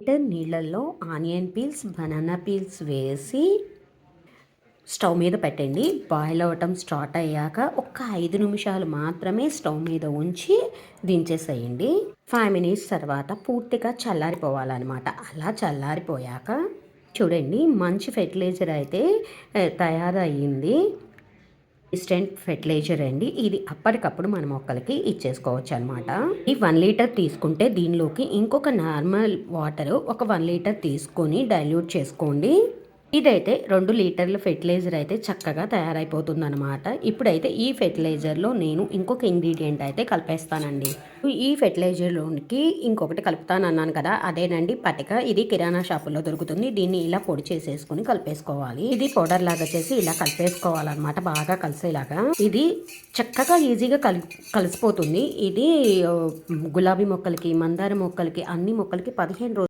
Litre నీళ్ళల్లో onion peels, banana peels వేసి stove మీద పెట్టండి. బాయిల్ అవ్వటం స్టార్ట్ అయ్యాక ఒక్క 5 నిమిషాలు మాత్రమే స్టవ్ మీద ఉంచి దించేసేయండి. 5 మినిట్స్ తర్వాత పూర్తిగా చల్లారిపోవాలన్నమాట. అలా చల్లారిపోయాక చూడండి, మంచి ఫెర్టిలైజర్ అయితే తయారయ్యింది. ఇన్స్టెంట్ ఫెర్టిలైజర్ అండి ఇది. అప్పటికప్పుడు మన మొక్కలకి ఇచ్చేసుకోవచ్చు అనమాట. ఈ 1 లీటర్ తీసుకుంటే దీనిలోకి ఇంకొక నార్మల్ వాటర్ ఒక 1 లీటర్ తీసుకొని డైల్యూట్ చేసుకోండి. ఇదైతే 2 లీటర్ల ఫెర్టిలైజర్ అయితే చక్కగా తయారైపోతుంది అనమాట. ఇప్పుడైతే ఈ ఫెర్టిలైజర్లో నేను ఇంకొక ఇంగ్రీడియంట్ అయితే కలిపేస్తానండి. ఈ ఫెర్టిలైజర్లోనికి ఇంకొకటి కలుపుతాను అన్నాను కదా, అదేనండి పటిక. ఇది కిరాణా షాపుల్లో దొరుకుతుంది. దీన్ని ఇలా పొడి చేసేసుకుని కలిపేసుకోవాలి. ఇది పౌడర్ లాగా చేసి ఇలా కలిపేసుకోవాలన్నమాట, బాగా కలిసేలాగా. ఇది చక్కగా ఈజీగా కలిసిపోతుంది. ఇది గులాబీ మొక్కలకి, మందార మొక్కలకి, అన్ని మొక్కలకి 15 రోజులు